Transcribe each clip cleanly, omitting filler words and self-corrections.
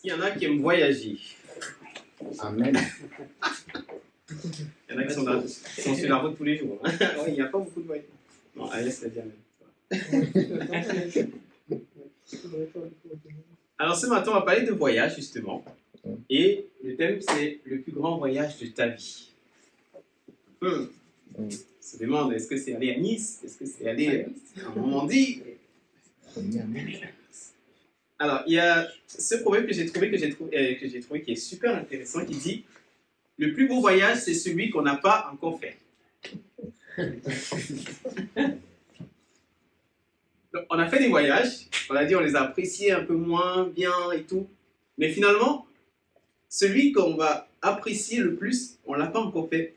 Il y en a qui aiment voyager. Amen. Il y en a qui sont sur la route tous les jours. Hein. Ouais, il n'y a pas beaucoup de voyages. Non, allez, laisse-la dire. Alors ce matin, on va parler de voyage justement. Et le thème, c'est le plus grand voyage de ta vie. On se demande, est-ce que c'est aller à Nice? Est-ce que c'est aller en Normandie? Alors, il y a ce proverbe que j'ai trouvé qui est super intéressant, qui dit « Le plus beau voyage, c'est celui qu'on n'a pas encore fait. » Donc, on a fait des voyages, on a dit on les a appréciés un peu moins bien et tout, mais finalement, celui qu'on va apprécier le plus, on ne l'a pas encore fait.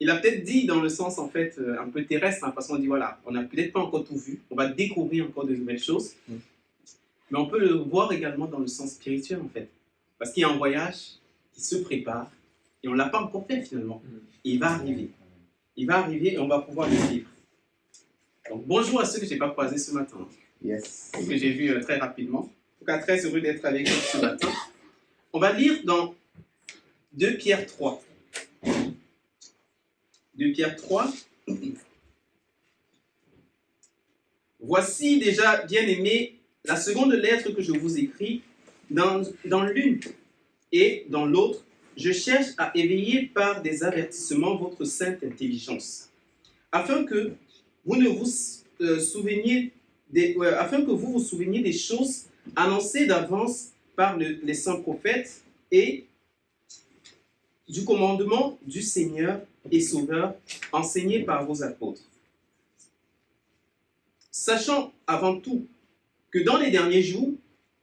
Il a peut-être dit dans le sens en fait un peu terrestre, hein, parce qu'on dit voilà, on n'a peut-être pas encore tout vu, on va découvrir encore de nouvelles choses, mais on peut le voir également dans le sens spirituel en fait, parce qu'il y a un voyage qui se prépare et on ne l'a pas encore fait finalement. Et il va arriver et on va pouvoir le vivre. Donc bonjour à ceux que je n'ai pas croisés ce matin, Yes. et que j'ai vus très rapidement. En tout cas, très heureux d'être avec vous ce matin. On va lire dans 2 Pierre 3. 2 Pierre 3. Voici déjà, bien-aimés, la seconde lettre que je vous écris. Dans l'une et dans l'autre, je cherche à éveiller par des avertissements votre sainte intelligence, afin que vous vous souveniez des choses annoncées d'avance par les saints prophètes et du commandement du Seigneur et Sauveur enseigné par vos apôtres. Sachant avant tout que dans les derniers jours,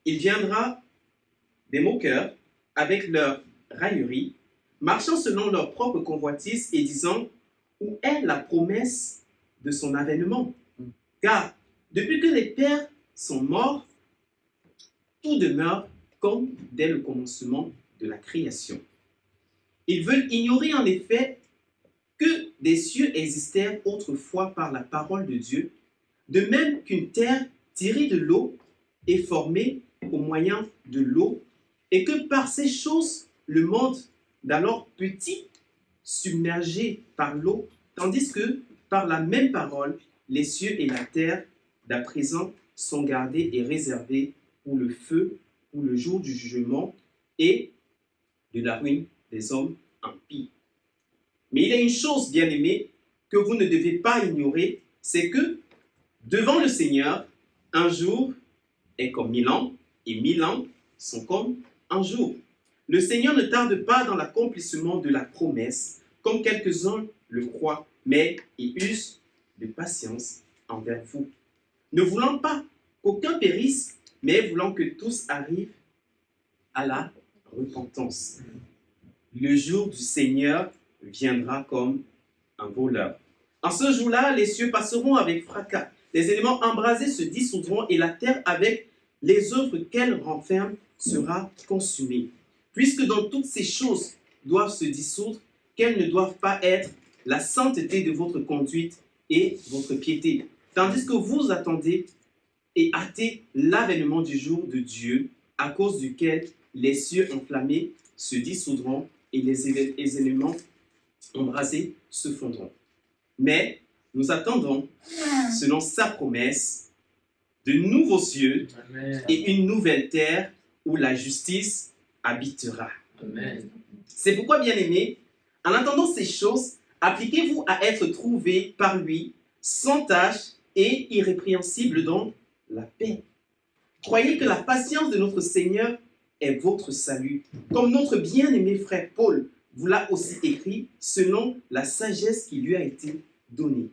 il viendra des moqueurs avec leur raillerie, marchant selon leur propre convoitise et disant « Où est la promesse de son avènement ?» Car depuis que les pères sont morts, tout demeure comme dès le commencement de la création. Ils veulent ignorer en effet que des cieux existèrent autrefois par la parole de Dieu, de même qu'une terre tirée de l'eau est formée au moyen de l'eau, et que par ces choses, le monde d'alors petit, submergé par l'eau, tandis que par la même parole, les cieux et la terre d'à présent sont gardés et réservés pour le feu, pour le jour du jugement et de la ruine des hommes impies. Mais il y a une chose, bien-aimée, que vous ne devez pas ignorer, c'est que devant le Seigneur, un jour est comme 1000 ans, et 1000 ans sont comme un jour. Le Seigneur ne tarde pas dans l'accomplissement de la promesse, comme quelques-uns le croient, mais il use de patience envers vous, ne voulant pas qu'aucun périsse, mais voulant que tous arrivent à la repentance. Le jour du Seigneur viendra comme un voleur. En ce jour-là, les cieux passeront avec fracas, les éléments embrasés se dissoudront et la terre avec les œuvres qu'elle renferme sera consumée. Puisque dans toutes ces choses doivent se dissoudre, quelles ne doivent pas être la sainteté de votre conduite et votre piété, tandis que vous attendez et hâtez l'avènement du jour de Dieu, à cause duquel les cieux enflammés se dissoudront et les éléments embrasés se fondront. Mais nous attendons, selon sa promesse, de nouveaux cieux Amen. et une nouvelle terre où la justice habitera. Amen. C'est pourquoi, bien-aimés, en attendant ces choses, appliquez-vous à être trouvés par lui, sans tache et irrépréhensibles dans la paix. Croyez que la patience de notre Seigneur est votre salut. Comme notre bien-aimé frère Paul vous l'a aussi écrit, selon la sagesse qui lui a été donnée.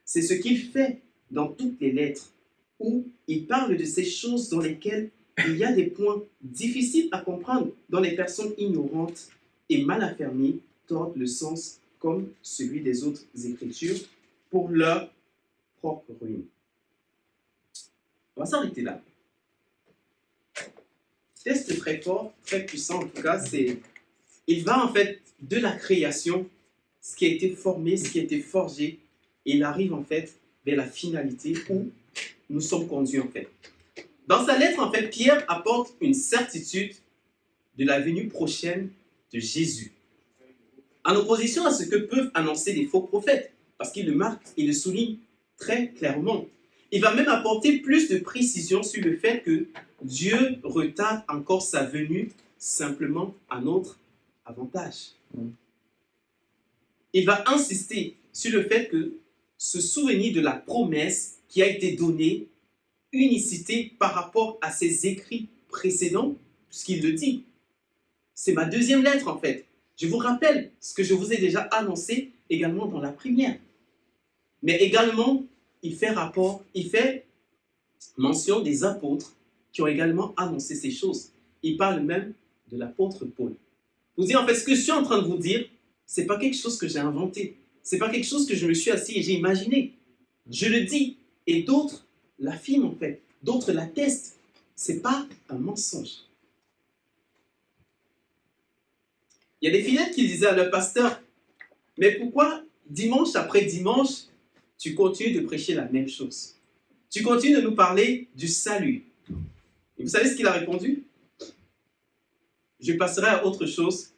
C'est ce qu'il fait dans toutes les lettres, où il parle de ces choses dans lesquelles il y a des points difficiles à comprendre, dont les personnes ignorantes et mal affermies tordent le sens comme celui des autres écritures pour leur propre ruine. On va s'arrêter là. Test très fort, très puissant en tout cas, c'est il va en fait de la création, ce qui a été formé, ce qui a été forgé, et il arrive en fait vers la finalité où nous sommes conduits en fait. Dans sa lettre, en fait, Pierre apporte une certitude de la venue prochaine de Jésus, en opposition à ce que peuvent annoncer les faux prophètes, parce qu'il le marque, il le souligne très clairement. Il va même apporter plus de précision sur le fait que Dieu retarde encore sa venue simplement à notre avantage. Il va insister sur le fait que se souvenir de la promesse qui a été donnée, unicité par rapport à ses écrits précédents, puisqu'il le dit. C'est ma deuxième lettre en fait. Je vous rappelle ce que je vous ai déjà annoncé également dans la première. Mais également, il fait mention des apôtres qui ont également annoncé ces choses. Il parle même de l'apôtre Paul. Vous dites en fait, ce que je suis en train de vous dire, ce n'est pas quelque chose que j'ai inventé. Ce n'est pas quelque chose que je me suis assis et j'ai imaginé. Je le dis et d'autres l'affirment en fait. D'autres l'attestent. Ce n'est pas un mensonge. Il y a des fillettes qui disaient à leur pasteur, mais pourquoi dimanche après dimanche, tu continues de prêcher la même chose? Tu continues de nous parler du salut. Et vous savez ce qu'il a répondu? Je passerai à autre chose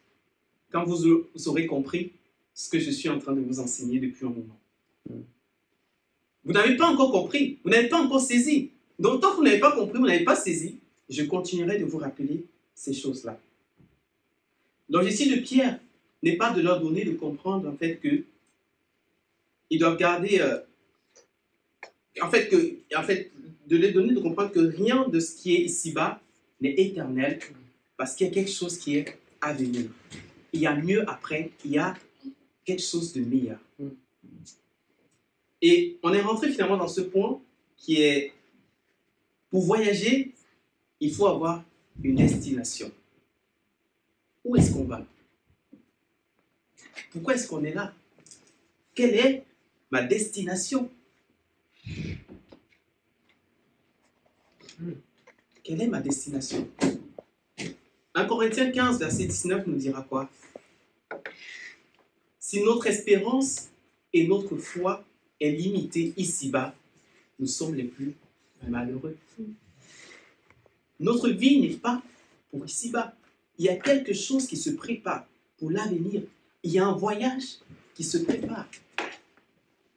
quand vous aurez compris ce que je suis en train de vous enseigner depuis un moment. Vous n'avez pas encore compris, vous n'avez pas encore saisi. Donc tant que vous n'avez pas compris, vous n'avez pas saisi, je continuerai de vous rappeler ces choses-là. L'objectif de Pierre n'est pas de leur donner de comprendre en fait que ils doivent garder, de leur donner de comprendre que rien de ce qui est ici-bas n'est éternel, parce qu'il y a quelque chose qui est à venir. Il y a mieux après, il y a quelque chose de meilleur. Et on est rentré finalement dans ce point qui est, pour voyager, il faut avoir une destination. Où est-ce qu'on va? Pourquoi est-ce qu'on est là? Quelle est ma destination? Quelle est ma destination? 1 Corinthiens 15, verset 19 nous dira quoi? Si notre espérance et notre foi est limitée ici-bas, nous sommes les plus malheureux. Notre vie n'est pas pour ici-bas. Il y a quelque chose qui se prépare pour l'avenir. Il y a un voyage qui se prépare.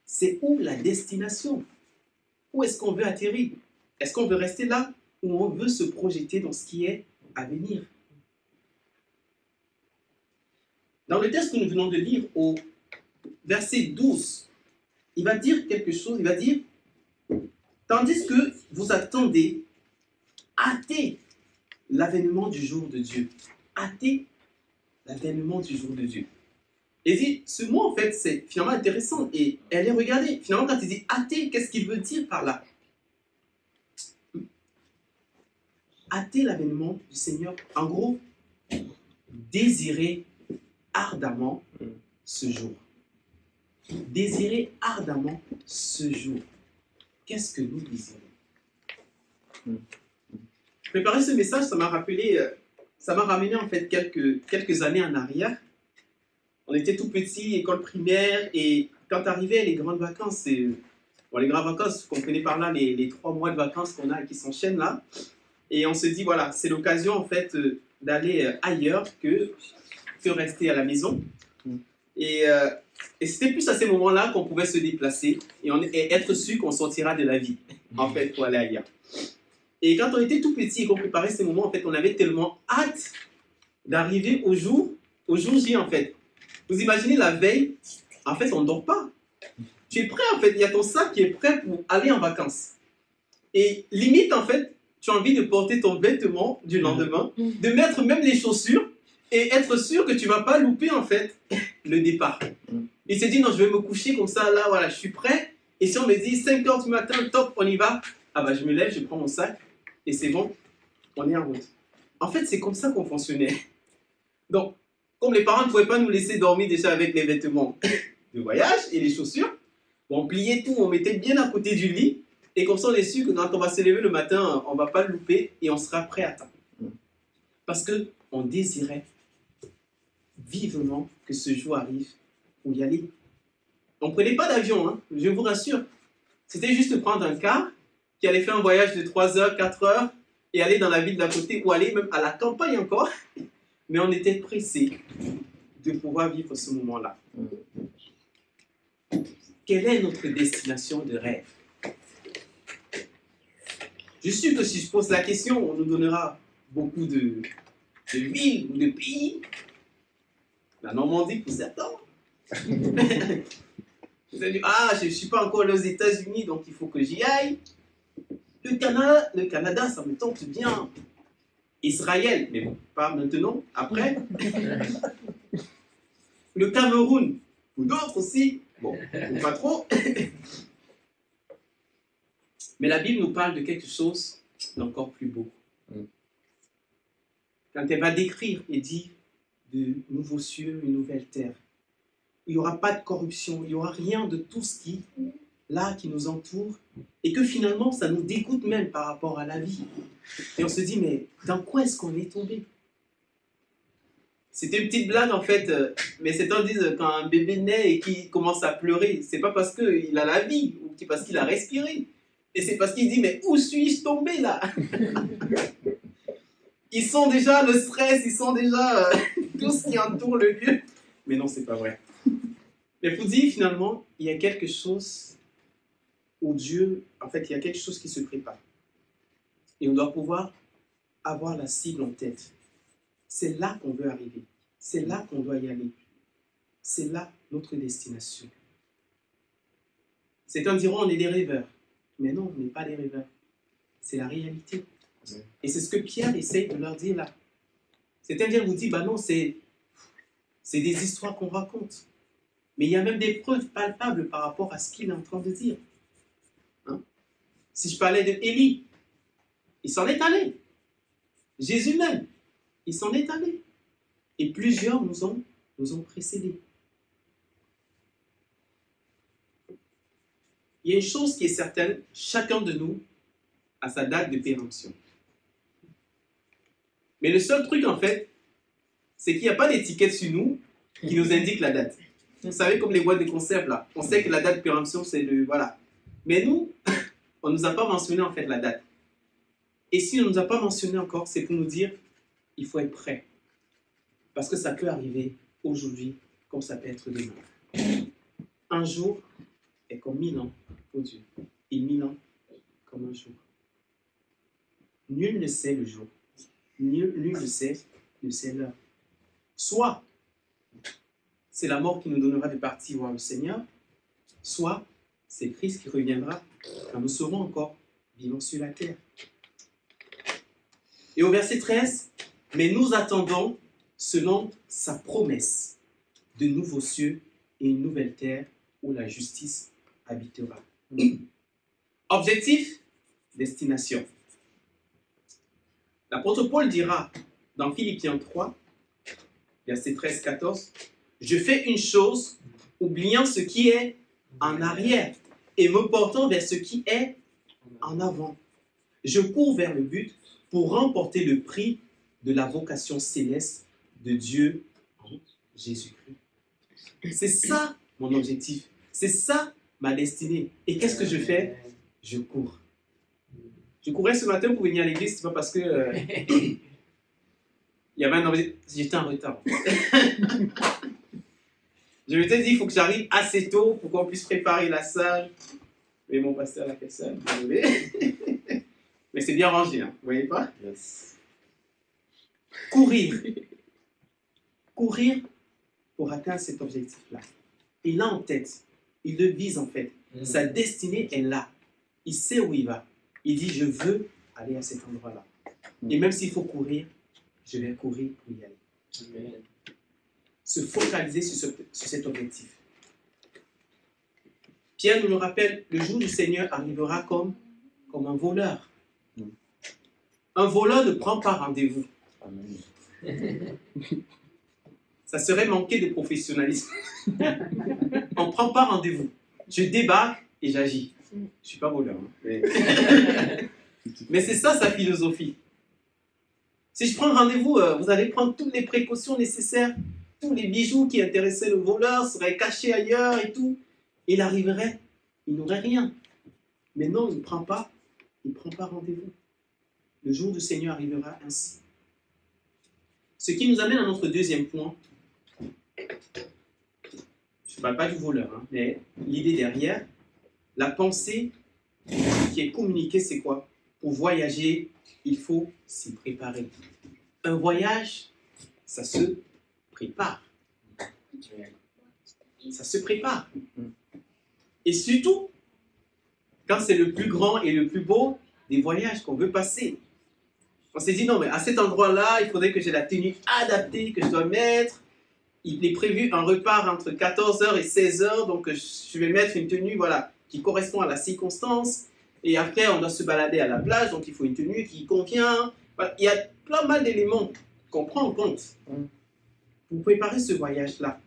C'est où la destination? Où est-ce qu'on veut atterrir? Est-ce qu'on veut rester là ou on veut se projeter dans ce qui est à venir? Dans le texte que nous venons de lire, au verset 12, il va dire quelque chose, il va dire « Tandis que vous attendez, hâtez l'avènement du jour de Dieu. » Hâtez l'avènement du jour de Dieu. Et dit, ce mot, en fait, c'est finalement intéressant. Et elle est regardée. Finalement, quand il dit hâter, qu'est-ce qu'il veut dire par là? Hâter l'avènement du Seigneur. En gros, désirer ardemment ce jour. Désirer ardemment ce jour. Qu'est-ce que nous désirons? Préparer ce message, ça m'a ramené en fait quelques années en arrière. On était tout petits, école primaire, et quand arrivaient les grandes vacances, les grandes vacances, vous comprenez par là les 3 mois de vacances qu'on a et qui s'enchaînent là, et on se dit, voilà, c'est l'occasion en fait d'aller ailleurs que rester à la maison. Et c'était plus à ces moments-là qu'on pouvait se déplacer et être sûr qu'on sortira de la vie, en fait, pour aller ailleurs. Et quand on était tout petit et qu'on préparait ces moments, en fait, on avait tellement hâte d'arriver au jour J, en fait. Vous imaginez la veille, en fait, on ne dort pas. Tu es prêt, en fait, il y a ton sac qui est prêt pour aller en vacances. Et limite, en fait, tu as envie de porter ton vêtement du lendemain, de mettre même les chaussures et être sûr que tu ne vas pas louper, en fait, le départ. Il s'est dit, non, je vais me coucher comme ça, là, voilà, je suis prêt. Et si on me dit 5h du matin, top, on y va, ah bah je me lève, je prends mon sac et c'est bon, on est en route. En fait, c'est comme ça qu'on fonctionnait. Donc, comme les parents ne pouvaient pas nous laisser dormir déjà avec les vêtements de voyage et les chaussures, on pliait tout, on mettait bien à côté du lit, et comme ça on est sûr que quand on va se lever le matin, on ne va pas le louper et on sera prêt à temps. Parce qu'on désirait vivement que ce jour arrive pour y aller. On ne prenait pas d'avion, hein, je vous rassure. C'était juste prendre un car, qui allait faire un voyage de 3 heures, 4 heures et aller dans la ville d'à côté ou aller même à la campagne encore. Mais on était pressés de pouvoir vivre ce moment-là. Quelle est notre destination de rêve? Je suis sûr que si je pose la question, on nous donnera beaucoup de villes ou de pays. La Normandie pour certains. Vous allez dire, ah, je ne suis pas encore allé aux États-Unis, donc il faut que j'y aille. Le Canada, ça me tente bien. Israël, mais bon, pas maintenant, après. Le Cameroun, ou d'autres aussi. Bon, pas trop. Mais la Bible nous parle de quelque chose d'encore plus beau. Quand elle va décrire et dire de nouveaux cieux, une nouvelle terre, il n'y aura pas de corruption, il n'y aura rien de tout ce qui nous entoure, et que finalement, ça nous dégoûte même par rapport à la vie. Et on se dit, mais dans quoi est-ce qu'on est tombé? C'était une petite blague en fait, mais certains disent quand un bébé naît et qu'il commence à pleurer, c'est pas parce qu'il a la vie, ou parce qu'il a respiré, et c'est parce qu'il dit, mais où suis-je tombé là? Ils sont déjà le stress, ils sont déjà tout ce qui entoure le lieu. Mais non, c'est pas vrai. Mais pour dire finalement, il y a quelque chose où Dieu, en fait, il y a quelque chose qui se prépare. Et on doit pouvoir avoir la cible en tête. C'est là qu'on veut arriver. C'est là qu'on doit y aller. C'est là notre destination. Certains diront, on est des rêveurs. Mais non, on n'est pas des rêveurs. C'est la réalité. Et c'est ce que Pierre essaye de leur dire là. C'est-à-dire, vous dit, bah non, c'est des histoires qu'on raconte. Mais il y a même des preuves palpables par rapport à ce qu'il est en train de dire. Hein? Si je parlais de Élie, il s'en est allé. Jésus même, il s'en est allé. Et plusieurs nous ont précédés. Il y a une chose qui est certaine, chacun de nous a sa date de péremption. Mais le seul truc, en fait, c'est qu'il n'y a pas d'étiquette sur nous qui nous indique la date. Vous savez, comme les boîtes de conserve, là. On sait que la date de péremption, c'est le... Voilà. Mais nous, on ne nous a pas mentionné, en fait, la date. Et si on ne nous a pas mentionné encore, c'est pour nous dire, il faut être prêt. Parce que ça peut arriver aujourd'hui, comme ça peut être demain. Un jour est comme 1000 ans pour Dieu. Et 1000 ans comme un jour. Nul ne sait le jour. Nul ne sait l'heure. Soit, c'est la mort qui nous donnera de partir voir le Seigneur, soit, c'est Christ qui reviendra quand nous serons encore vivants sur la terre. Et au verset 13, « Mais nous attendons, selon sa promesse, de nouveaux cieux et une nouvelle terre où la justice habitera. » Objectif, destination. L'apôtre Paul dira dans Philippiens 3, verset 13-14, « Je fais une chose, oubliant ce qui est en arrière et me portant vers ce qui est en avant. Je cours vers le but pour remporter le prix de la vocation céleste de Dieu en Jésus-Christ. » C'est ça mon objectif. C'est ça ma destinée. Et qu'est-ce que je fais? Je cours. Je courais ce matin pour venir à l'église, c'est pas parce que il y avait un objectif. J'étais en retard. Je m'étais dit, il faut que j'arrive assez tôt pour qu'on puisse préparer la salle. Mais mon pasteur l'a fait seul, désolé. Mais c'est bien rangé, hein, vous voyez pas? Yes. Courir. Courir pour atteindre cet objectif-là. Il l'a en tête. Il le vise en fait. Sa destinée est là. Il sait où il va. Il dit, je veux aller à cet endroit-là. Et même s'il faut courir, je vais courir pour y aller. Amen. Se focaliser sur cet objectif. Pierre nous le rappelle, le jour du Seigneur arrivera comme un voleur. Un voleur ne prend pas rendez-vous. Ça serait manquer de professionnalisme. On ne prend pas rendez-vous. Je débarque et j'agis. Je ne suis pas voleur. Hein. Mais c'est ça sa philosophie. Si je prends rendez-vous, vous allez prendre toutes les précautions nécessaires. Tous les bijoux qui intéressaient le voleur seraient cachés ailleurs et tout. Il arriverait, il n'aurait rien. Mais non, il ne prend pas il ne prend pas rendez-vous. Le jour du Seigneur arrivera ainsi. Ce qui nous amène à notre deuxième point. Je ne parle pas du voleur, hein, mais l'idée derrière, la pensée qui est communiquée, c'est quoi? Pour voyager, il faut s'y préparer. Un voyage, ça se prépare. Ça se prépare. Et surtout, quand c'est le plus grand et le plus beau des voyages qu'on veut passer. On s'est dit, non, mais à cet endroit-là, il faudrait que j'ai la tenue adaptée que je dois mettre. Il est prévu un repas entre 14h et 16h, donc je vais mettre une tenue voilà, qui correspond à la circonstance. Et après, on doit se balader à la plage, donc il faut une tenue qui convient. Voilà. Il y a plein mal d'éléments qu'on prend en compte pour préparer ce voyage-là.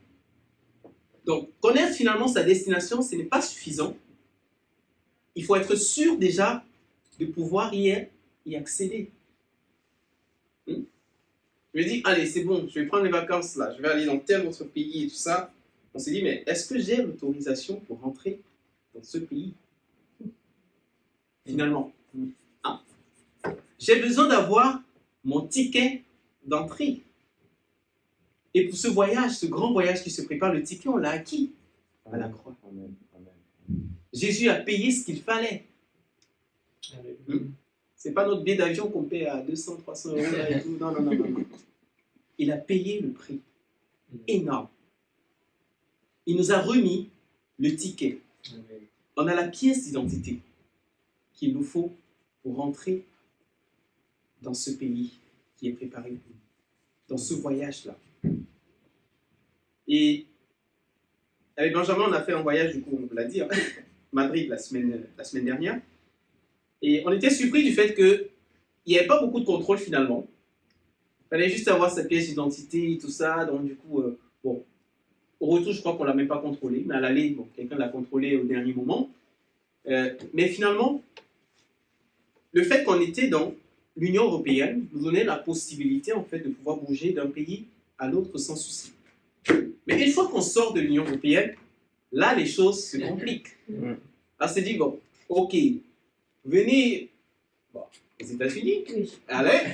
Donc, connaître finalement sa destination, ce n'est pas suffisant. Il faut être sûr déjà de pouvoir y accéder. Je me dis, allez, c'est bon, je vais prendre les vacances là, je vais aller dans tel autre pays et tout ça. On s'est dit, mais est-ce que j'ai l'autorisation pour rentrer dans ce pays? Finalement. Ah. J'ai besoin d'avoir mon ticket d'entrée. Et pour ce voyage, ce grand voyage qui se prépare, le ticket, on l'a acquis à la croix. Amen. Jésus a payé ce qu'il fallait. C'est pas notre billet d'avion qu'on paie à 200, 300 euros là et tout. Non. Il a payé le prix. Énorme. Il nous a remis le ticket. On a la pièce d'identité qu'il nous faut pour rentrer dans ce pays qui est préparé pour nous, dans ce voyage-là. Et avec Benjamin, on a fait un voyage, du coup, on peut l'a dire, Madrid la semaine dernière. Et on était surpris du fait qu'il n'y avait pas beaucoup de contrôle finalement. Il fallait juste avoir sa pièce d'identité et tout ça. Donc du coup, bon, au retour, je crois qu'on ne l'a même pas contrôlé. Mais à l'aller, bon, quelqu'un l'a contrôlé au dernier moment. Mais finalement, le fait qu'on était dans l'Union européenne nous donnait la possibilité en fait de pouvoir bouger d'un pays à l'autre sans souci. Mais une fois qu'on sort de l'Union européenne, là, les choses se compliquent. Là, on s'est dit, bon, ok, venez aux États-Unis. Oui. Allez.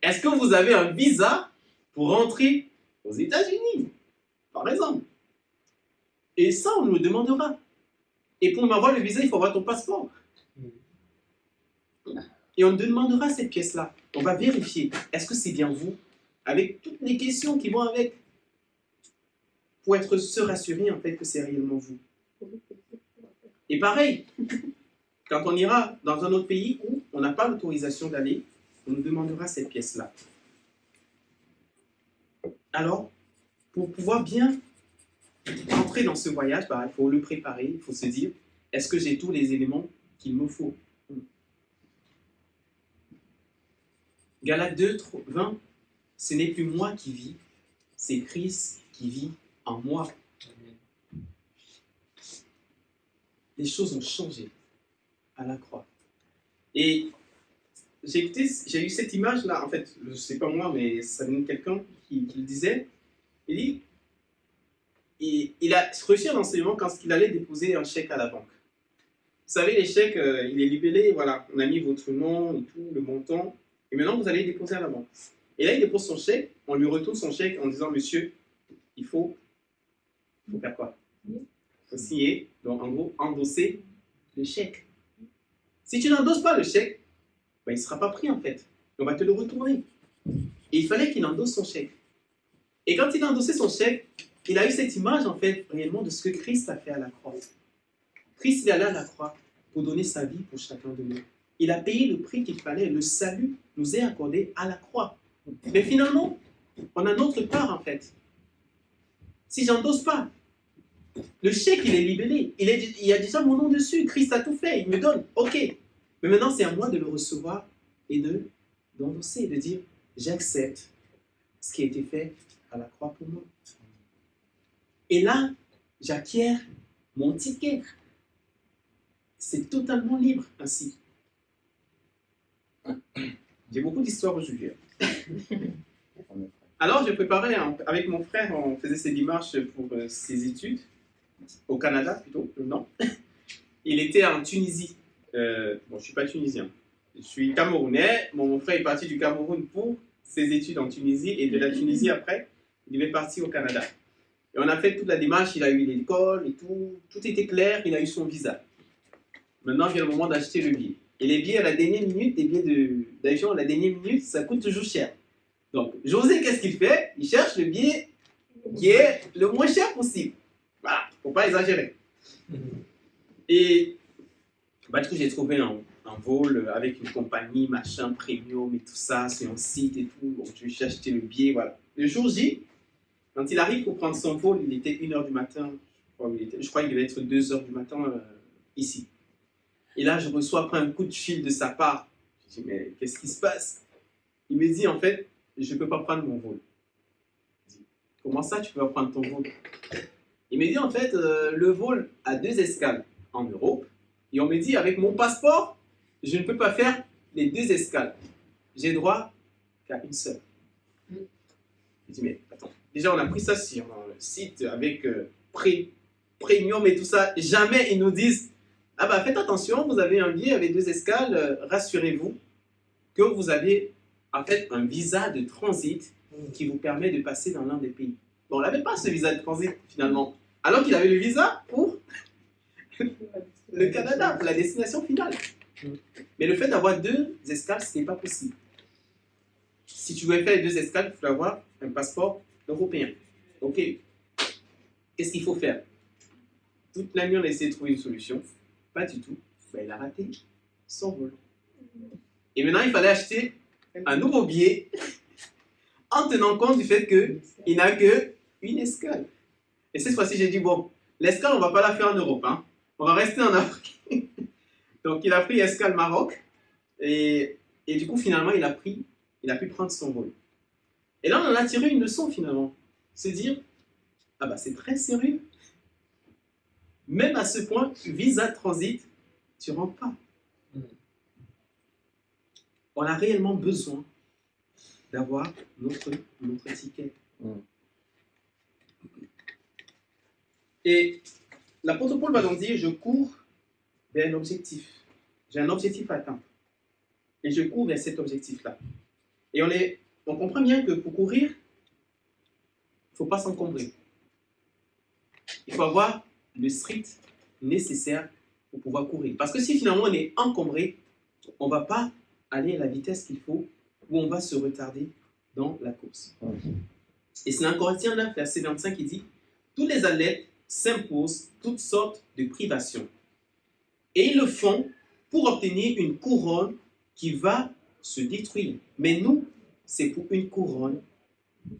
Est-ce que vous avez un visa pour rentrer aux États-Unis, par exemple? Et ça, on nous le demandera. Et pour avoir le visa, il faut avoir ton passeport. Et on demandera cette pièce-là. On va vérifier, est-ce que c'est bien vous? Avec toutes les questions qui vont avec. Pour se rassurer, en fait, que c'est réellement vous. Et pareil, quand on ira dans un autre pays où on n'a pas l'autorisation d'aller, on nous demandera cette pièce-là. Alors, pour pouvoir bien entrer dans ce voyage, il faut le préparer, il faut se dire, est-ce que j'ai tous les éléments qu'il me faut? Galates 2, 20, ce n'est plus moi qui vis, c'est Christ qui vit en moi. Les choses ont changé à la croix. Et j'ai eu cette image-là, en fait, je ne sais pas moi, mais ça venait de quelqu'un qui le disait. Il dit, il a reçu un enseignement quand il allait déposer un chèque à la banque. Vous savez, les chèques, il est libellé, voilà, on a mis votre nom et tout, le montant, et maintenant vous allez déposer à la banque. Et là, il dépose son chèque, on lui retourne son chèque en disant, monsieur, il faut faire quoi? Il faut signer, donc en gros, endosser le chèque. Si tu n'endosses pas le chèque, il ne sera pas pris en fait. On va te le retourner. Et il fallait qu'il endosse son chèque. Et quand il a endossé son chèque, il a eu cette image en fait réellement de ce que Christ a fait à la croix. Christ est allé à la croix pour donner sa vie pour chacun de nous. Il a payé le prix qu'il fallait. Le salut nous est accordé à la croix. Mais finalement, on a notre part en fait. Si j'endosse pas, le chèque il est libellé. Il y a déjà mon nom dessus. Christ a tout fait. Il me donne. Ok. Mais maintenant, c'est à moi de le recevoir et d'endosser, de dire j'accepte ce qui a été fait à la croix pour moi. Et là, j'acquiers mon ticket. C'est totalement libre ainsi. J'ai beaucoup d'histoires aujourd'hui. Alors, je préparais, avec mon frère, on faisait ces démarches pour ses études, au Canada plutôt, non. Il était en Tunisie. Bon, je ne suis pas tunisien. Je suis camerounais. Mon frère est parti du Cameroun pour ses études en Tunisie. Et de la Tunisie, après, il devait partir au Canada. Et on a fait toute la démarche. Il a eu l'école et tout. Tout était clair. Il a eu son visa. Maintenant, vient le moment d'acheter le billet. Et les billets à la dernière minute, les billets d'avion à la dernière minute, ça coûte toujours cher. Donc, José, qu'est-ce qu'il fait? Il cherche le billet qui est le moins cher possible. Voilà, il ne faut pas exagérer. Et bah, du coup, j'ai trouvé un vol avec une compagnie, machin, premium et tout ça, sur un site et tout. Donc, je vais acheter le billet, voilà. Le jour J, quand il arrive pour prendre son vol, il était 1h du matin. Je crois qu'il devait être 2h du matin ici. Et là, je reçois après un coup de fil de sa part. Je dis, mais qu'est-ce qui se passe? Il me dit, en fait, je ne peux pas prendre mon vol. Je dis, comment ça, tu peux pas prendre ton vol? Il me dit, en fait, le vol a 2 escales en Europe. Et on me dit, avec mon passeport, je ne peux pas faire les 2 escales. J'ai droit qu'à une seule. Je dis, mais attends, déjà, on a pris ça sur un site avec premium et tout ça. Jamais ils nous disent, ah bah faites attention, vous avez un billet avec 2 escales, rassurez-vous que vous avez en fait un visa de transit qui vous permet de passer dans l'un des pays. Bon, on n'avait pas ce visa de transit finalement, alors qu'il avait le visa pour le Canada, pour la destination finale. Mais le fait d'avoir 2 escales, ce n'est pas possible. Si tu veux faire les 2 escales, il faut avoir un passeport européen. Ok, qu'est-ce qu'il faut faire? Toute la nuit, on a essayé de trouver une solution. Pas du tout. Ben, il a raté son vol. Et maintenant, il fallait acheter un nouveau billet en tenant compte du fait qu'il n'a qu'une escale. Et cette fois-ci, j'ai dit, bon, l'escale, on ne va pas la faire en Europe. Hein. On va rester en Afrique. Donc, il a pris escale Maroc. Et du coup, finalement, il a pu prendre son vol. Et là, on en a tiré une leçon, finalement. Se dire, ah bah, c'est très sérieux. Même à ce point, visa transit, tu ne rentres pas. On a réellement besoin d'avoir notre ticket. Et l'apôtre Paul va donc dire, je cours vers un objectif. J'ai un objectif à atteindre. Et je cours vers cet objectif-là. Et on comprend bien que pour courir, il ne faut pas s'encombrer. Il faut avoir le strict nécessaire pour pouvoir courir. Parce que si finalement on est encombré, on ne va pas aller à la vitesse qu'il faut ou on va se retarder dans la course. Et c'est dans Corinthiens 9, verset 25 qui dit « Tous les athlètes s'imposent toutes sortes de privations. Et ils le font pour obtenir une couronne qui va se détruire. Mais nous, c'est pour une couronne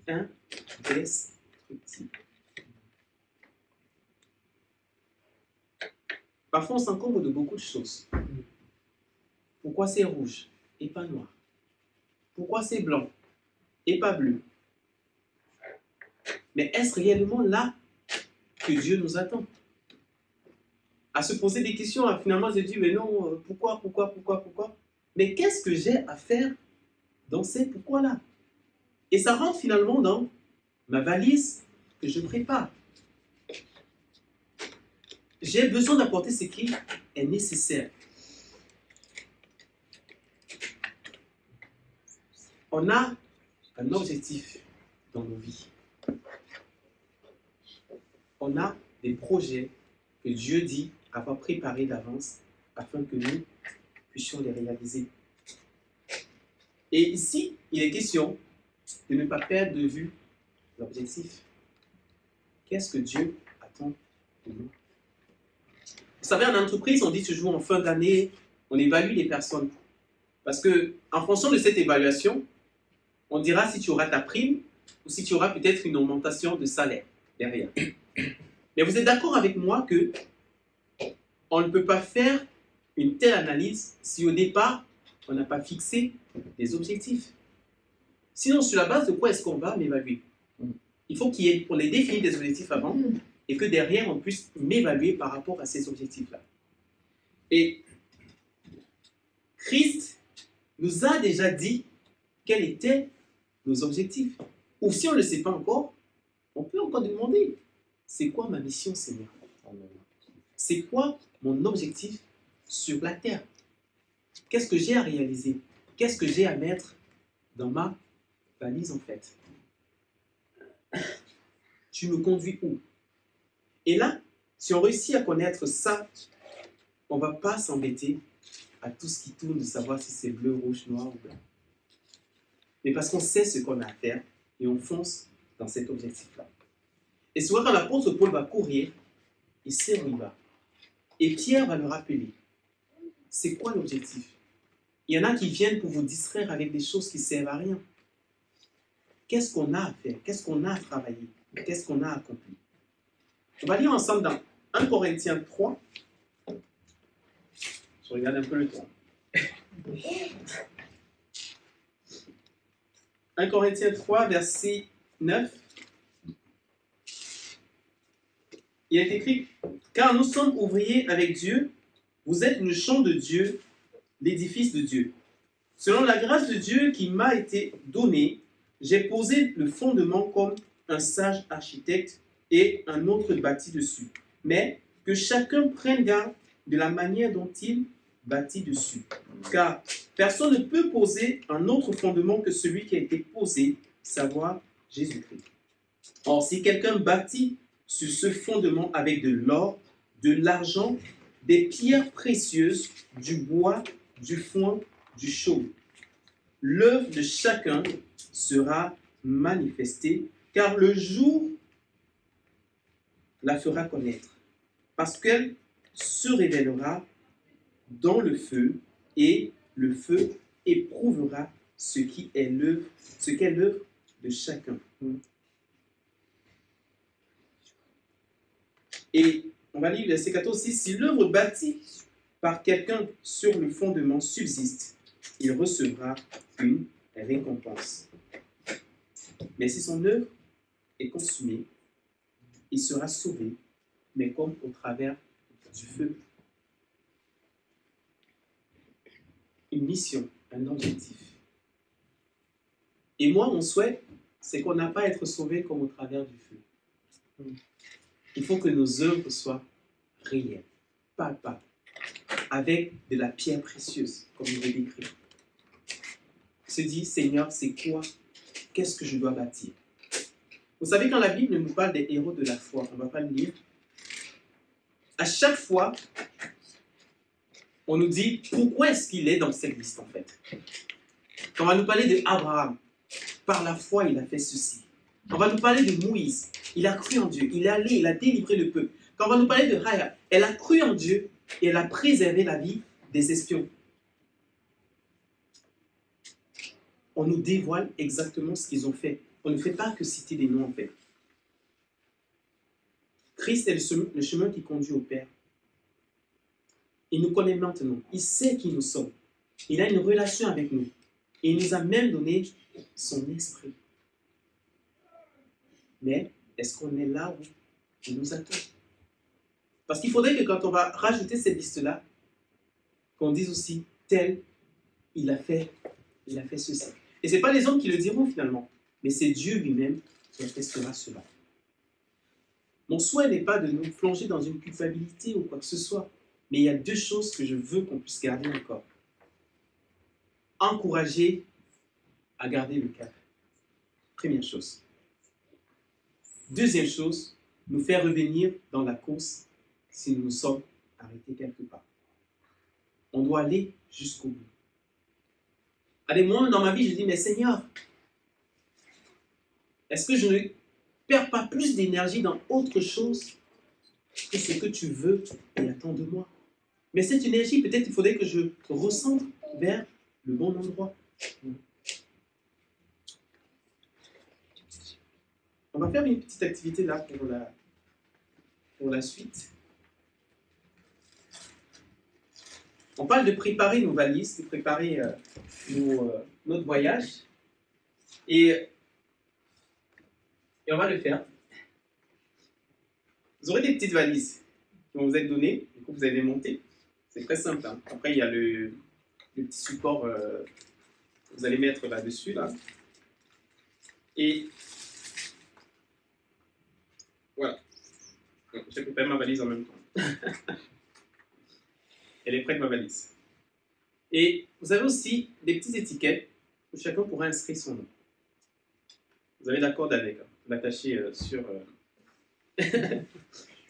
indestructible. » Parfois, on s'encombre de beaucoup de choses. Pourquoi c'est rouge et pas noir? Pourquoi c'est blanc et pas bleu? Mais est-ce réellement là que Dieu nous attend? À se poser des questions, à finalement se dire, mais non, pourquoi? Mais qu'est-ce que j'ai à faire dans ces pourquoi-là? Et ça rentre finalement dans ma valise que je prépare. J'ai besoin d'apporter ce qui est nécessaire. On a un objectif dans nos vies. On a des projets que Dieu dit avoir préparés d'avance afin que nous puissions les réaliser. Et ici, il est question de ne pas perdre de vue l'objectif. Qu'est-ce que Dieu attend de nous? Vous savez, en entreprise, on dit toujours en fin d'année, on évalue les personnes. Parce qu'en fonction de cette évaluation, on dira si tu auras ta prime ou si tu auras peut-être une augmentation de salaire derrière. Mais vous êtes d'accord avec moi que on ne peut pas faire une telle analyse si au départ, on n'a pas fixé des objectifs. Sinon, sur la base de quoi est-ce qu'on va m'évaluer? Il faut qu'il y ait, on ait défini des objectifs avant et que derrière, on puisse m'évaluer par rapport à ces objectifs-là. Et Christ nous a déjà dit quels étaient nos objectifs. Ou si on ne le sait pas encore, on peut encore demander, c'est quoi ma mission, Seigneur? C'est quoi mon objectif sur la terre. Qu'est-ce que j'ai à réaliser? Qu'est-ce que j'ai à mettre dans ma valise en fait? Tu me conduis où? Et là, si on réussit à connaître ça, on ne va pas s'embêter à tout ce qui tourne de savoir si c'est bleu, rouge, noir ou blanc. Mais parce qu'on sait ce qu'on a à faire et on fonce dans cet objectif-là. Et souvent, quand l'apôtre Paul va courir, il sait où il va. Et Pierre va le rappeler. C'est quoi l'objectif? Il y en a qui viennent pour vous distraire avec des choses qui ne servent à rien. Qu'est-ce qu'on a à faire? Qu'est-ce qu'on a à travailler? Qu'est-ce qu'on a accompli? On va lire ensemble dans 1 Corinthiens 3. Je regarde un peu le temps. 1 Corinthiens 3, verset 9. Il est écrit, « Car nous sommes ouvriers avec Dieu, vous êtes le champ de Dieu, l'édifice de Dieu. Selon la grâce de Dieu qui m'a été donnée, j'ai posé le fondement comme un sage architecte et un autre bâtit dessus. Mais que chacun prenne garde de la manière dont il bâtit dessus. Car personne ne peut poser un autre fondement que celui qui a été posé, savoir Jésus-Christ. Or, si quelqu'un bâtit sur ce fondement avec de l'or, de l'argent, des pierres précieuses, du bois, du foin, du chaume, l'œuvre de chacun sera manifestée, car le jour la fera connaître, parce qu'elle se révélera dans le feu, et le feu éprouvera ce qu'est l'œuvre de chacun. Et on va lire verset 14 aussi. Si l'œuvre bâtie par quelqu'un sur le fondement subsiste, il recevra une récompense. Mais si son œuvre est consumée, il sera sauvé, mais comme au travers du feu. Une mission, un objectif. Et moi, mon souhait, c'est qu'on n'a pas à être sauvé comme au travers du feu. Il faut que nos œuvres soient réelles, palpables, avec de la pierre précieuse, comme il est décrit. Se dit, Seigneur, c'est quoi? Qu'est-ce que je dois bâtir? Vous savez, quand la Bible nous parle des héros de la foi, on ne va pas le lire. À chaque fois, on nous dit pourquoi est-ce qu'il est dans cette liste en fait. Quand on va nous parler d'Abraham, par la foi il a fait ceci. Quand on va nous parler de Moïse, il a cru en Dieu, il est allé, il a délivré le peuple. Quand on va nous parler de Raya, elle a cru en Dieu et elle a préservé la vie des espions. On nous dévoile exactement ce qu'ils ont fait. On ne fait pas que citer des noms en fait. Christ est le chemin qui conduit au Père. Il nous connaît maintenant. Il sait qui nous sommes. Il a une relation avec nous. Et il nous a même donné son esprit. Mais est-ce qu'on est là où il nous attend? Parce qu'il faudrait que quand on va rajouter cette liste-là, qu'on dise aussi, tel, il a fait ceci. Et ce n'est pas les hommes qui le diront finalement, mais c'est Dieu lui-même qui attestera cela. Mon souhait n'est pas de nous plonger dans une culpabilité ou quoi que ce soit, mais il y a deux choses que je veux qu'on puisse garder encore. Encourager à garder le cap. Première chose. Deuxième chose, nous faire revenir dans la course si nous nous sommes arrêtés quelque part. On doit aller jusqu'au bout. À des moments dans ma vie, je dis, mais Seigneur, est-ce que je ne perds pas plus d'énergie dans autre chose que ce que tu veux et attends de moi? Mais cette énergie, peut-être il faudrait que je recentre vers le bon endroit. On va faire une petite activité là pour la suite. On parle de préparer nos valises, de préparer notre voyage. Et on va le faire. Vous aurez des petites valises qui vont vous être données, du coup vous allez les monter. C'est très simple. Hein. Après, il y a le petit support que vous allez mettre là-dessus. Là. Et voilà. J'ai préparé ma valise en même temps. Elle est près de ma valise. Et vous avez aussi des petites étiquettes où chacun pourra inscrire son nom. Vous avez la corde avec, vous l'attachez sur... C'est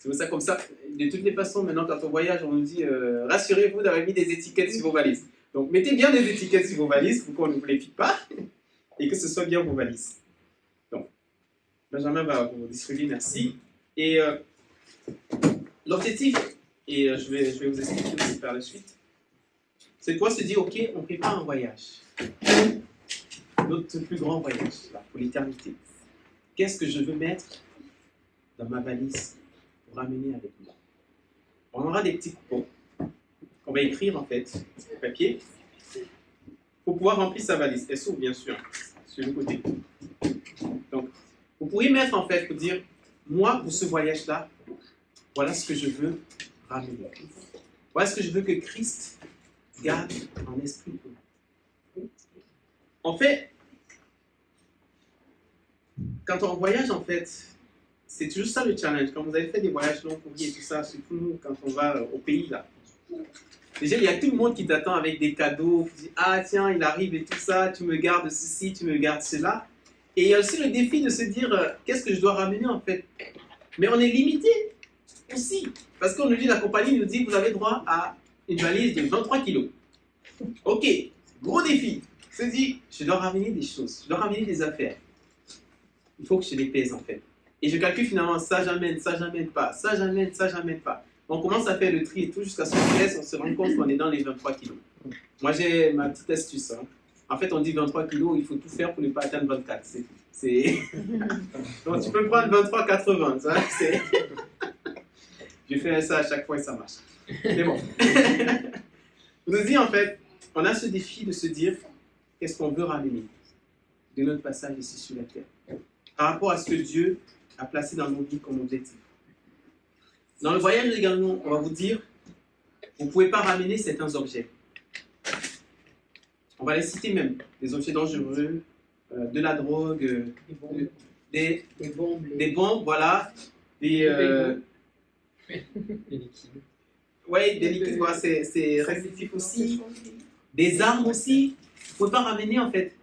pour ça, comme ça. De toutes les façons, maintenant, quand on voyage, on nous dit rassurez-vous d'avoir mis des étiquettes sur vos valises. Donc, mettez bien des étiquettes sur vos valises pour qu'on ne vous les pique pas et que ce soit bien vos valises. Donc, Benjamin va vous distribuer, merci. Et l'objectif, et je vais vous expliquer aussi par la suite, c'est de pouvoir se dire ok, on prépare un voyage. Notre plus grand voyage, là, pour l'éternité. Qu'est-ce que je veux mettre dans ma valise pour ramener avec moi? On aura des petits coupons qu'on va écrire en fait sur le papier pour pouvoir remplir sa valise. Elle s'ouvre bien sûr sur le côté. Donc, vous pourriez mettre en fait pour dire moi pour ce voyage-là, voilà ce que je veux ramener. Voilà ce que je veux que Christ garde en esprit. En fait, quand on voyage en fait, c'est toujours ça le challenge. Quand vous avez fait des voyages longs courriers et tout ça, surtout nous, quand on va au pays là. Déjà, il y a tout le monde qui t'attend avec des cadeaux. Qui dit, ah tiens, il arrive et tout ça, tu me gardes ceci, tu me gardes cela. Et il y a aussi le défi de se dire, qu'est-ce que je dois ramener en fait? Mais on est limité aussi. Parce qu'on nous dit, la compagnie nous dit, vous avez droit à une valise de 23 kilos. Ok, gros défi. Se dit, je dois ramener des choses, je dois ramener des affaires. Il faut que je les pèse en fait. Et je calcule finalement, ça j'amène pas, ça j'amène pas. On commence à faire le tri et tout jusqu'à ce qu'on laisse, on se rend compte qu'on est dans les 23 kilos. Moi j'ai ma petite astuce. Hein. En fait on dit 23 kilos, il faut tout faire pour ne pas atteindre 24. Donc tu peux prendre 23,80. Ça, je fais ça à chaque fois et ça marche. Mais bon. Je nous dis en fait, on a ce défi de se dire, qu'est-ce qu'on veut ramener de notre passage ici sur la terre par rapport à ce que Dieu a placé dans nos vies comme objectif. Dans le voyage également, on va vous dire, vous ne pouvez pas ramener certains objets. On va les citer même, des objets dangereux, de la drogue, des bombes, voilà, des liquides. Oui, des liquides, voilà, c'est restrictif aussi, des armes aussi. Vous ne pouvez pas ramener en fait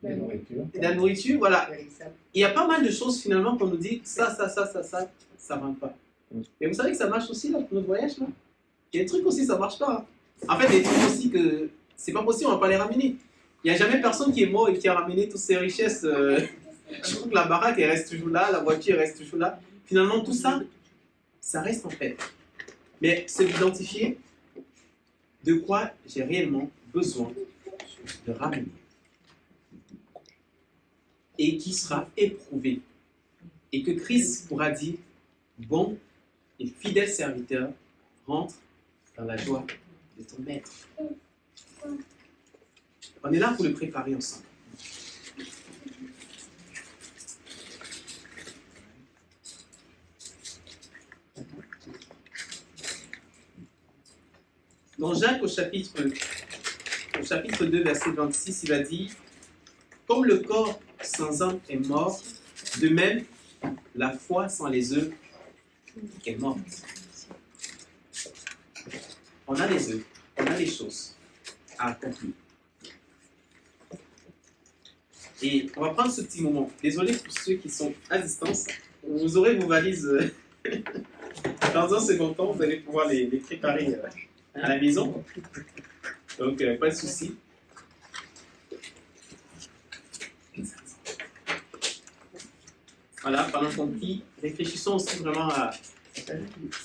La nourriture. de la nourriture, voilà. Il y a pas mal de choses finalement qu'on nous dit, ça ne rentre pas. Et vous savez que ça marche aussi là, pour notre voyage là. Il y a des trucs aussi, ça ne marche pas. Hein. En fait, des trucs aussi que c'est pas possible, on ne va pas les ramener. Il n'y a jamais personne qui est mort et qui a ramené toutes ses richesses. Je trouve que la baraque, elle reste toujours là, la voiture elle reste toujours là. Finalement, tout ça, ça reste en fait. Mais c'est d'identifier de quoi j'ai réellement besoin de ramener. Et qui sera éprouvé. Et que Christ pourra dire, bon et fidèle serviteur, rentre dans la joie de ton maître. On est là pour le préparer ensemble. Dans Jacques au chapitre 2, verset 26, il va dire, comme le corps sans âme est mort, de même, la foi sans les œuvres est morte. On a les œuvres, on a les choses à accomplir. Et on va prendre ce petit moment. Désolé pour ceux qui sont à distance. Vous aurez vos valises dans un second temps. Vous allez pouvoir les préparer à la maison. Donc, pas de souci. Voilà, pendant qu'on prie, réfléchissons aussi vraiment à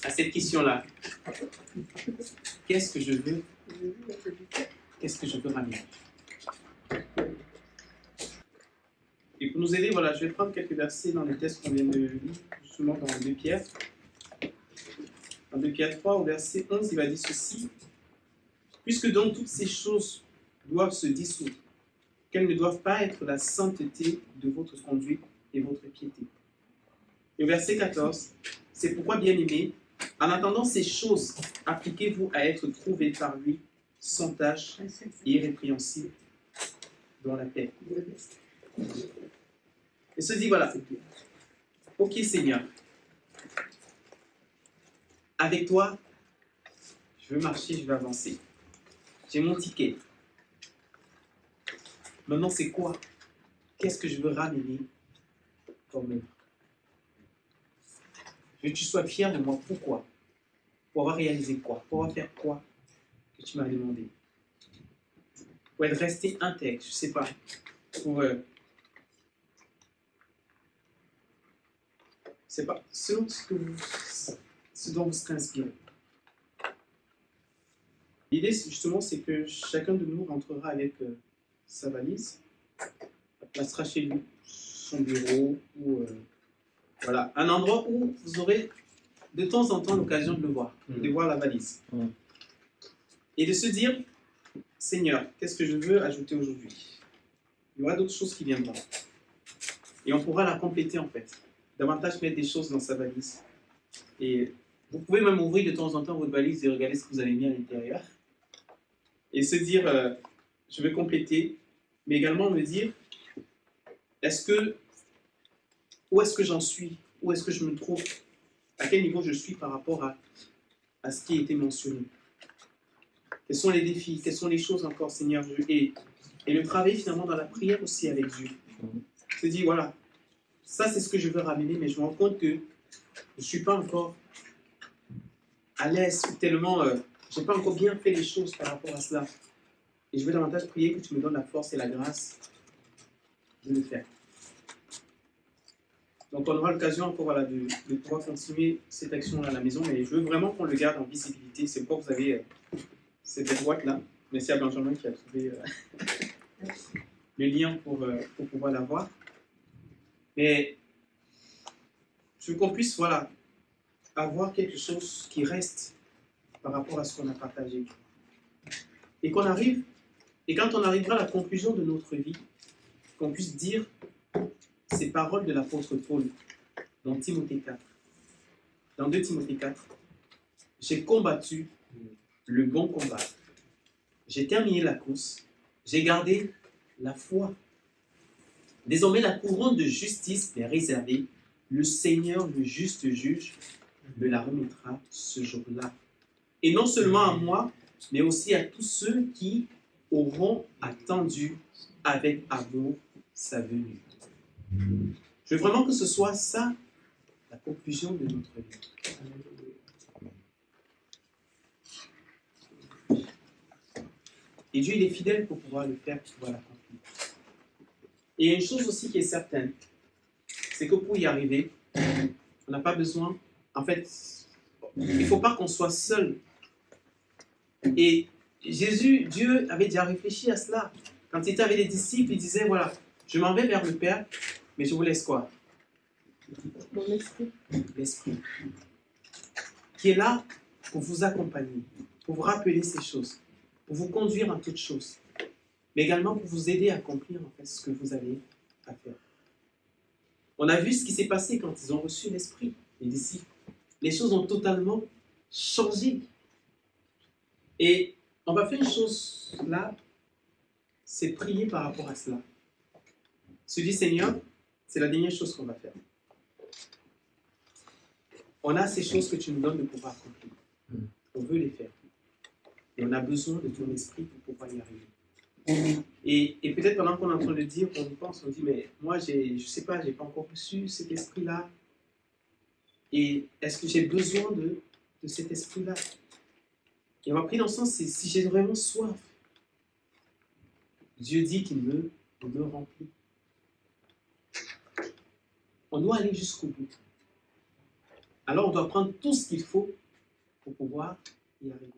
cette question-là. Qu'est-ce que je veux? Qu'est-ce que je veux ramener? Et pour nous aider, voilà, je vais prendre quelques versets dans le texte qu'on vient de lire, justement dans 2 Pierre. Dans 2 Pierre 3, au verset 11, il va dire ceci. Puisque donc toutes ces choses doivent se dissoudre, qu'elles ne doivent pas être la sainteté de votre conduite et votre piété. Et au verset 14, c'est pourquoi, bien-aimés, en attendant ces choses, appliquez-vous à être trouvés par lui, sans tache et irrépréhensible, dans la paix. Et se dit, voilà, ok Seigneur, avec toi, Je veux marcher, je veux avancer. J'ai mon ticket. Maintenant, c'est quoi? Qu'est-ce que je veux ramener comme œuvre? Je veux que tu sois fier de moi. Pourquoi? Pour avoir réalisé quoi? Pour avoir fait quoi que tu m'as demandé? Pour être resté intègre, je ne sais pas. Pour c'est pas selon ce dont vous serez inspiré. L'idée, justement, c'est que chacun de nous rentrera avec sa valise, la placera chez lui, son bureau, ou voilà, un endroit où vous aurez de temps en temps l'occasion de le voir, de voir la valise. Et de se dire, Seigneur, qu'est-ce que je veux ajouter aujourd'hui? Il y aura d'autres choses qui viendront. Et on pourra la compléter en fait. Davantage mettre des choses dans sa valise. Et vous pouvez même ouvrir de temps en temps votre valise et regarder ce que vous avez mis à l'intérieur. Et se dire, je vais compléter, mais également me dire, où est-ce que j'en suis? Où est-ce que je me trouve? À quel niveau je suis par rapport à ce qui a été mentionné? Quels sont les défis? Quelles sont les choses encore, Seigneur? Et le travail finalement dans la prière aussi avec Dieu. Se dire, voilà, ça c'est ce que je veux ramener, mais je me rends compte que je ne suis pas encore à l'aise, tellement, je n'ai pas encore bien fait les choses par rapport à cela. Et je veux davantage prier que tu me donnes la force et la grâce de le faire. Donc on aura l'occasion encore voilà, de pouvoir continuer cette action-là à la maison, mais je veux vraiment qu'on le garde en visibilité. C'est pourquoi vous avez cette boîte-là. Merci à Benjamin qui a trouvé le lien pour pouvoir la voir. Mais je veux qu'on puisse voilà, avoir quelque chose qui reste par rapport à ce qu'on a partagé. Et qu'on arrive, et quand on arrivera à la conclusion de notre vie, qu'on puisse dire ces paroles de l'apôtre Paul dans Timothée 4. Dans 2 Timothée 4, j'ai combattu le bon combat. J'ai terminé la course. J'ai gardé la foi. Désormais, la couronne de justice m'est réservée. Le Seigneur, le juste juge, me la remettra ce jour-là. Et non seulement à moi, mais aussi à tous ceux qui auront attendu avec amour sa venue. Je veux vraiment que ce soit ça, la conclusion de notre vie. Et Dieu, il est fidèle pour pouvoir le faire, pour pouvoir l'accomplir. Et il y a une chose aussi qui est certaine, c'est que pour y arriver, on n'a pas besoin, en fait, il ne faut pas qu'on soit seul. Et Jésus, Dieu avait déjà réfléchi à cela. Quand il était avec les disciples, il disait, voilà, je m'en vais vers le Père, mais je vous laisse quoi? Mon esprit. L'Esprit. Qui est là pour vous accompagner, pour vous rappeler ces choses, pour vous conduire en toutes choses, mais également pour vous aider à accomplir en fait ce que vous avez à faire. On a vu ce qui s'est passé quand ils ont reçu l'Esprit, les disciples. Les choses ont totalement changé. Et on va faire une chose là, c'est prier par rapport à cela. Se dire, Seigneur, c'est la dernière chose qu'on va faire. On a ces choses que tu nous donnes de pouvoir accomplir. On veut les faire. Et on a besoin de ton esprit pour pouvoir y arriver. Et peut-être pendant qu'on est en train de le dire, on y pense, on dit, mais moi, je ne sais pas, je n'ai pas encore reçu cet esprit-là. Et est-ce que j'ai besoin de cet esprit-là? Et on va prier dans le sens, si j'ai vraiment soif, Dieu dit qu'il me remplit. On doit aller jusqu'au bout. Alors on doit prendre tout ce qu'il faut pour pouvoir y arriver.